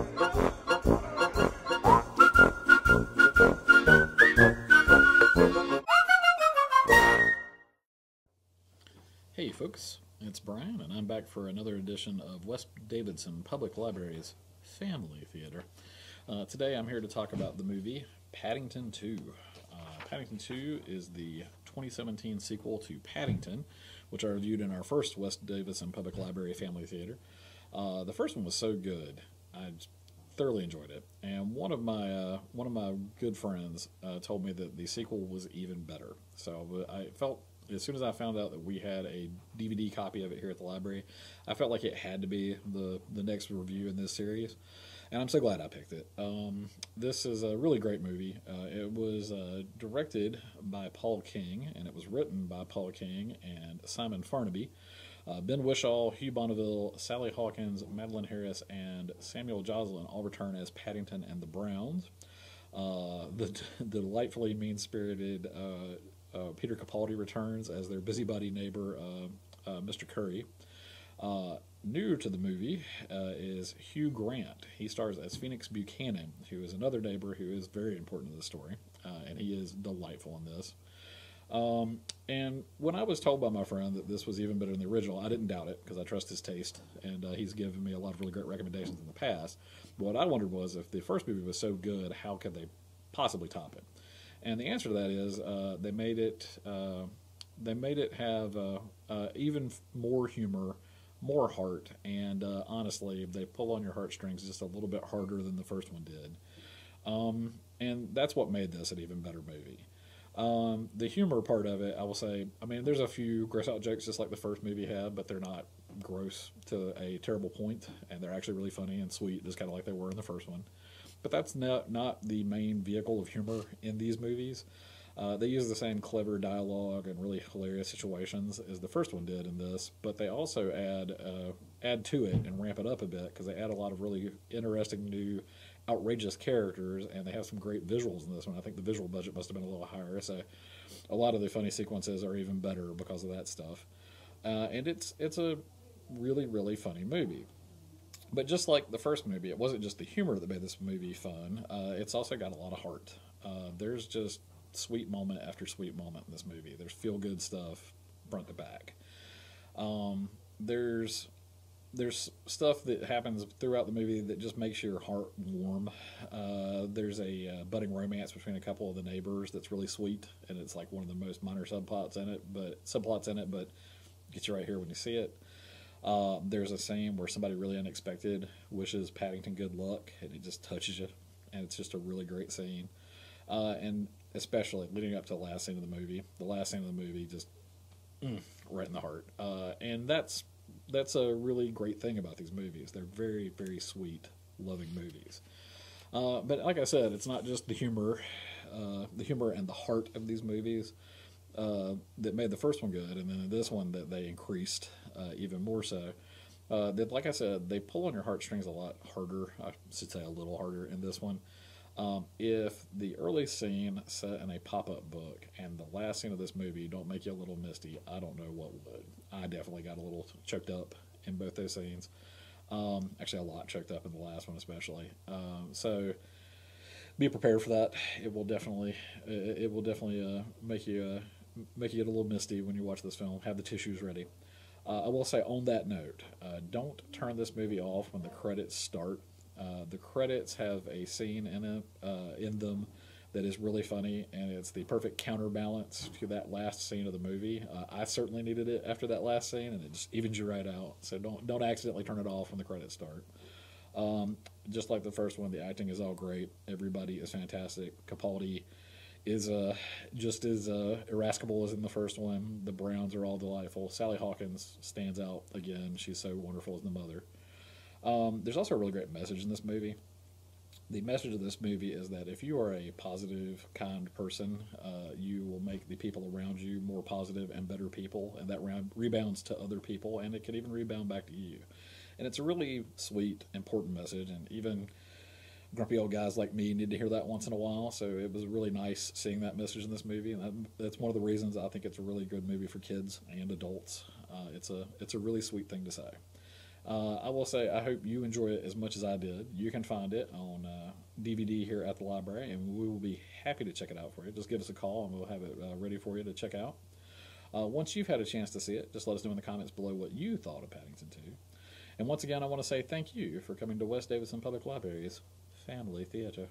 Hey folks, it's Brian, and I'm back for another edition of West Davidson Public Library's Family Theater. Today I'm here to talk about the movie Paddington 2. Paddington 2 is the 2017 sequel to Paddington, which I reviewed in our first West Davidson Public Library Family Theater. The first one was so good, I thoroughly enjoyed it, and one of my good friends told me that the sequel was even better. So I felt, as soon as I found out that we had a DVD copy of it here at the library, I felt like it had to be the next review in this series, and I'm so glad I picked it. This is a really great movie. It was directed by Paul King, and it was written by Paul King and Simon Farnaby. Ben Whishaw, Hugh Bonneville, Sally Hawkins, Madeline Harris, and Samuel Joslin all return as Paddington and the Browns. The delightfully mean-spirited Peter Capaldi returns as their busybody neighbor, Mr. Curry. New to the movie is Hugh Grant. He stars as Phoenix Buchanan, who is another neighbor who is very important to the story, and he is delightful in this. And when I was told by my friend that this was even better than the original, I didn't doubt it because I trust his taste, and he's given me a lot of really great recommendations in the past. But what I wondered was, if the first movie was so good, how could they possibly top it? And the answer to that is they made it have even more humor, more heart, and honestly, they pull on your heartstrings just a little bit harder than the first one did. And that's what made this an even better movie. The humor part of it, I will say, I mean, there's a few gross out jokes just like the first movie had, but they're not gross to a terrible point, and they're actually really funny and sweet, just kind of like they were in the first one. But that's not the main vehicle of humor in these movies. They use the same clever dialogue and really hilarious situations as the first one did in this, but they also add to it and ramp it up a bit because they add a lot of really interesting new outrageous characters, and they have some great visuals in this one. I think the visual budget must have been a little higher, so a lot of the funny sequences are even better because of that stuff. And it's a really, really funny movie. But just like the first movie, it wasn't just the humor that made this movie fun. It's also got a lot of heart. There's just sweet moment after sweet moment in this movie. There's feel-good stuff front to back. There's stuff that happens throughout the movie that just makes your heart warm. There's a budding romance between a couple of the neighbors that's really sweet, and it's like one of the most minor subplots in it, but gets you right here when you see it. There's a scene where somebody really unexpected wishes Paddington good luck, and it just touches you, and it's just a really great scene. And especially leading up to the last scene of the movie. The last scene of the movie just right in the heart. And that's a really great thing about these movies. They're very, very sweet, loving movies. But like I said, it's not just the humor and the heart of these movies that made the first one good, and then in this one that they increased even more so. That, like I said, they pull on your heartstrings a lot harder. I should say a little harder in this one. If the early scene set in a pop-up book and the last scene of this movie don't make you a little misty, I don't know what would. I definitely got a little choked up in both those scenes. Actually, a lot choked up in the last one, especially. So be prepared for that. It will definitely make you get a little misty when you watch this film. Have the tissues ready. I will say on that note, don't turn this movie off when the credits start. The credits have a scene in them that is really funny, and it's the perfect counterbalance to that last scene of the movie. I certainly needed it after that last scene, and it just evens you right out. So don't accidentally turn it off when the credits start. Just like the first one, the acting is all great. Everybody is fantastic. Capaldi is just as irascible as in the first one. The Browns are all delightful. Sally Hawkins stands out again. She's so wonderful as the mother. There's also a really great message in this movie. The message of this movie is that if you are a positive, kind person, you will make the people around you more positive and better people, and that rebounds to other people, and it can even rebound back to you. And it's a really sweet, important message, and even grumpy old guys like me need to hear that once in a while, so it was really nice seeing that message in this movie, and that's one of the reasons I think it's a really good movie for kids and adults. It's a really sweet thing to say. I will say I hope you enjoy it as much as I did. You can find it on DVD here at the library, and we will be happy to check it out for you. Just give us a call, and we'll have it ready for you to check out. Once you've had a chance to see it, just let us know in the comments below what you thought of Paddington 2. And once again, I want to say thank you for coming to West Davidson Public Library's Family Theater.